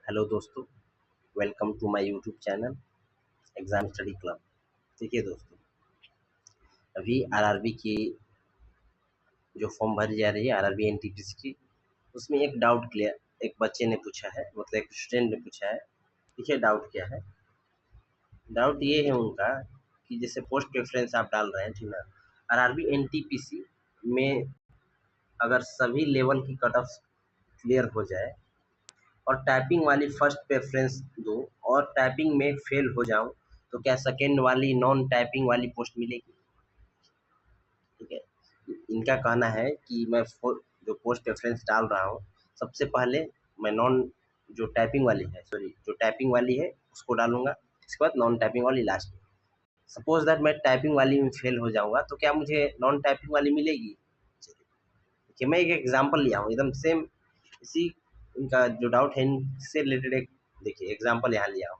Hello दोस्तों, welcome to my YouTube channel exam study club. देखिए दोस्तों, अभी आरआरबी की जो फॉर्म भरी जा रही है आरआरबी एनटीपीसी की, उसमें एक डाउट क्लियर एक बच्चे ने पूछा है, मतलब एक स्टूडेंट ने पूछा है। देखिए डाउट क्या है। डाउट ये है उनका कि जैसे पोस्ट प्रेफरेंस आप डाल रहे हैं, ठीक ना। आरआरबी एनटीपीसी में अगर सभी लेवल की कट ऑफ क्लियर हो जाए और टाइपिंग वाली फर्स्ट प्रेफरेंस दूँ और टाइपिंग में फेल हो जाऊँ, तो क्या सेकेंड वाली नॉन टाइपिंग वाली पोस्ट मिलेगी? ठीक है। इनका कहना है कि मैं जो पोस्ट प्रेफरेंस डाल रहा हूँ, सबसे पहले मैं जो टाइपिंग वाली है उसको डालूंगा, इसके बाद नॉन टाइपिंग वाली लास्ट में। सपोज दैट मैं टाइपिंग वाली में फेल हो जाऊंगा, तो क्या मुझे नॉन टाइपिंग वाली मिलेगी? कि मैं एक एग्जांपल लिया हूँ, एकदम सेम इसी इनका जो डाउट है इनसे रिलेटेड एक देखिए एग्जांपल यहाँ लिया हूँ।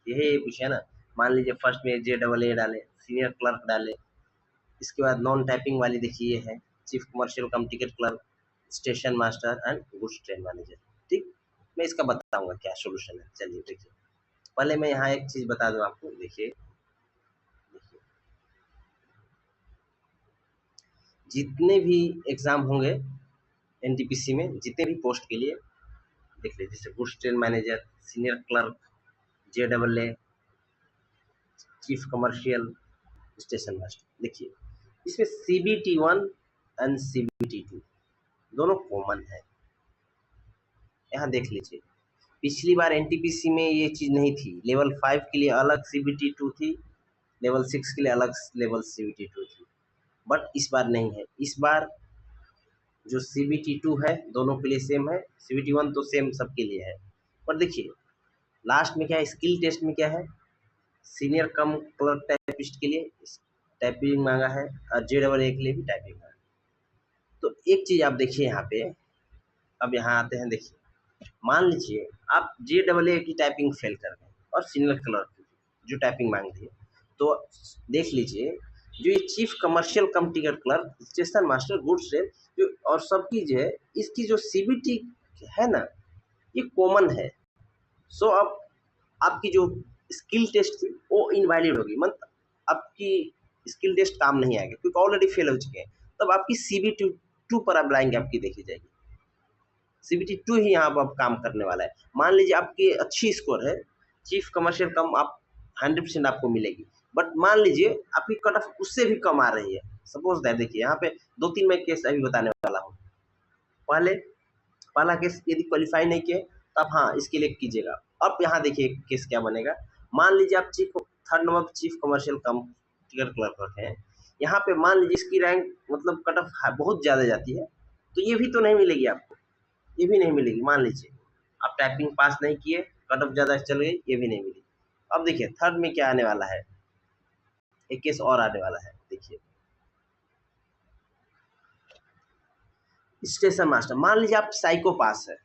यही पूछे ना, मान लीजिए फर्स्ट में JAA डाले, सीनियर क्लर्क डाले, इसके बाद नॉन टाइपिंग वाली देखिए है chief commercial come ticket clerk, station master and goods train manager. ठीक, मैं इसका बताऊंगा क्या सोल्यूशन है। चलिए देखिए, पहले मैं यहाँ एक चीज बता दूं आपको। देखिए जितने भी एग्जाम होंगे एनटीपीसी में, जितने भी पोस्ट के लिए देख लीजिए, जैसे goods train manager, senior clerk, JAA, chief commercial, station master, देखिए इसमें CBT1 एंड CBT2 दोनों कॉमन है। यहाँ देख लीजिए, पिछली बार एनटीपीसी में ये चीज नहीं थी। लेवल 5 के लिए अलग CBT2 थी, लेवल 6 के लिए अलग लेवल CBT2 थी, बट इस बार नहीं है। इस बार जो CBT2 है दोनों के लिए सेम है, CBT1 तो सेम सबके लिए है। पर देखिए लास्ट में क्या है, स्किल टेस्ट में क्या है, सीनियर कम क्लर्क टाइपिस्ट के लिए टाइपिंग मांगा है और JAA के लिए भी टाइपिंग मांगा है। तो एक चीज आप देखिए यहाँ पे, अब यहाँ आते हैं। देखिए मान लीजिए आप JAA की टाइपिंग फेल कर गए और सीनियर क्लर्क जो टाइपिंग मांग रही है, तो देख लीजिए जो ये चीफ कमर्शियल कम ticket clerk, station master, goods train जो और सबकी जो है, इसकी जो CBT है ना, ये कॉमन है। सो अब आपकी जो स्किल टेस्ट थी वो इनवैलिड होगी, मतलब आपकी स्किल टेस्ट काम नहीं आएगा क्योंकि ऑलरेडी फेल हो चुके हैं। तब आपकी CBT2 पर आप लाएंगे, आपकी देखी जाएगी CBT2 ही यहाँ पर अब काम करने वाला है। मान लीजिए आपकी अच्छी स्कोर है, चीफ कमर्शियल कम आप 100% आपको मिलेगी, बट मान लीजिए आपकी कट ऑफ उससे भी कम आ रही है। सपोज दैट देखिए यहाँ पे 2-3 मैं केस अभी बताने वाला हूँ। पहला केस यदि क्वालिफाई नहीं किए तो आप हाँ इसके लिए कीजिएगा। अब यहाँ देखिए केस क्या बनेगा। मान लीजिए आप थर्ड नंबर चीफ कमर्शियल कम टिकट क्लर्क हैं, यहाँ पे मान लीजिए इसकी रैंक मतलब कट ऑफ बहुत ज़्यादा जाती है, तो ये भी तो नहीं मिलेगी आपको, ये भी नहीं मिलेगी। मान लीजिए आप टाइपिंग पास नहीं किए, कट ऑफ ज़्यादा चल गई, ये भी नहीं मिली। अब देखिए थर्ड में क्या आने वाला है, एक केस और आने वाला है। देखिए स्टेशन मास्टर, मान लीजिए आप साइको पास है,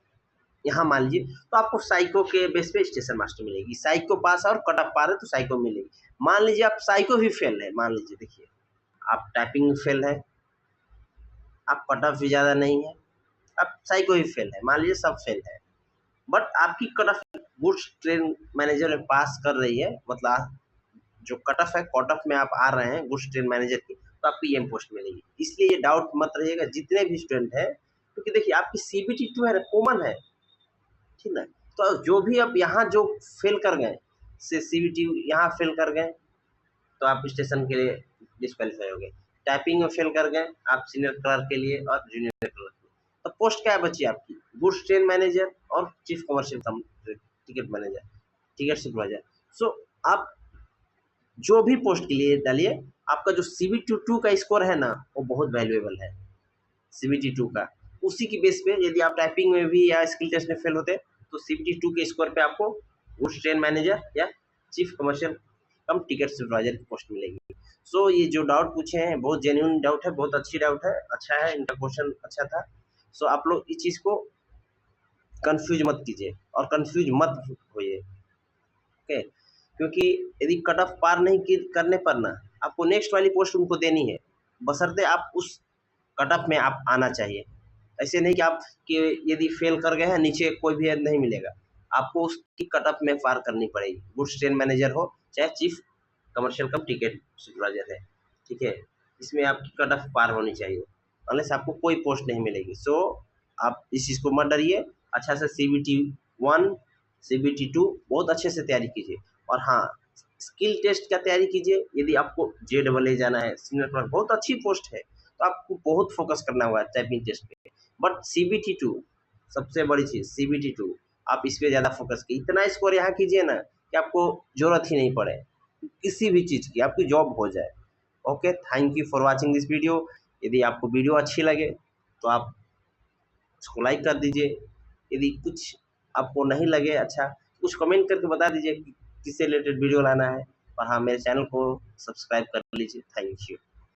यहाँ मान लीजिए तो आपको साइको के बेस पे स्टेशन मास्टर मिलेगी। साइको पास और कट ऑफ पा रहे तो साइको मिलेगी। मान लीजिए आप साइको भी फेल है, मान लीजिए देखिए आप टाइपिंग फेल है, आप कट ऑफ भी ज़्यादा नहीं है, आप साइको भी फेल है, मान लीजिए सब फेल है, बट आपकी cut off goods train manager में पास कर रही है, मतलब जो कट ऑफ है, कट ऑफ में आप आ रहे हैं गुड्स ट्रेन मैनेजर की, तो आपको ये पोस्ट मिलेगी। इसलिए ये डाउट मत रहिएगा जितने भी स्टूडेंट है, क्योंकि देखिए आपकी CBT2 है, कॉमन है, ठीक है। तो जो भी अब यहाँ जो फेल कर गए से CBT यहाँ फेल कर गए, तो आप स्टेशन के लिए डिस्क्वालीफाई हो गए। टाइपिंग में फेल कर गए आप सीनियर क्लर्क के लिए और जूनियर क्लर्क के लिए। तो पोस्ट क्या बची आपकी, गुड्स ट्रेन मैनेजर और chief commercial ticket manager, ticket supervisor. So आप जो भी पोस्ट के लिए डालिए, आपका जो CBT2 का स्कोर है ना, वो बहुत वैल्यूएबल है। CBT2 का उसी की बेस पे यदि आप टाइपिंग में भी या स्किल टेस्ट में फेल होते तो CBT2 के स्कोर पे आपको गुड्स ट्रेन मैनेजर या चीफ कमर्शियल कम टिकट सुपरवाइजर की पोस्ट मिलेगी। सो ये जो डाउट पूछे हैं बहुत जेन्युइन डाउट है, बहुत अच्छी डाउट है, अच्छा है, इनका क्वेश्चन अच्छा था। सो आप लोग इस चीज़ को कंफ्यूज मत कीजिए और कंफ्यूज मत होइए, ओके। क्योंकि यदि कट ऑफ पार नहीं करने पर ना, आपको नेक्स्ट वाली पोस्ट उनको देनी है, बशर्ते आप उस कट ऑफ में आप आना चाहिए। ऐसे नहीं कि आप कि यदि फेल कर गए हैं नीचे कोई भी नहीं मिलेगा। आपको उसकी कट ऑफ में पार करनी पड़ेगी। गुड्स ट्रेन मैनेजर हो चाहे चीफ कमर्शियल कम टिकट सुपरवाइजर है, ठीक है, इसमें आपकी कट ऑफ पार होनी चाहिए, अनलेस आपको कोई पोस्ट नहीं मिलेगी। सो आप इस चीज़ को मत डरिए, अच्छा से CBT 1 CBT 2 बहुत अच्छे से तैयारी कीजिए। और हाँ, स्किल टेस्ट का तैयारी कीजिए। यदि आपको JAA जाना है, सीनियर क्लर्क बहुत अच्छी पोस्ट है, तो आपको बहुत फोकस करना होगा टाइपिंग टेस्ट पे। बट CBT 2 सबसे बड़ी चीज़, CBT 2 आप इस पे ज़्यादा फोकस कीजिए, इतना स्कोर यहाँ कीजिए ना कि आपको जरूरत ही नहीं पड़े किसी भी चीज़ की, आपकी जॉब हो जाए। Okay, thank you for watching this video. यदि आपको वीडियो अच्छी लगे तो आप उसको लाइक कर दीजिए। यदि कुछ आपको नहीं लगे अच्छा, कुछ कमेंट करके बता दीजिए कि किससे रिलेटेड वीडियो लाना है। और हाँ, मेरे चैनल को सब्सक्राइब कर लीजिए। Thank you.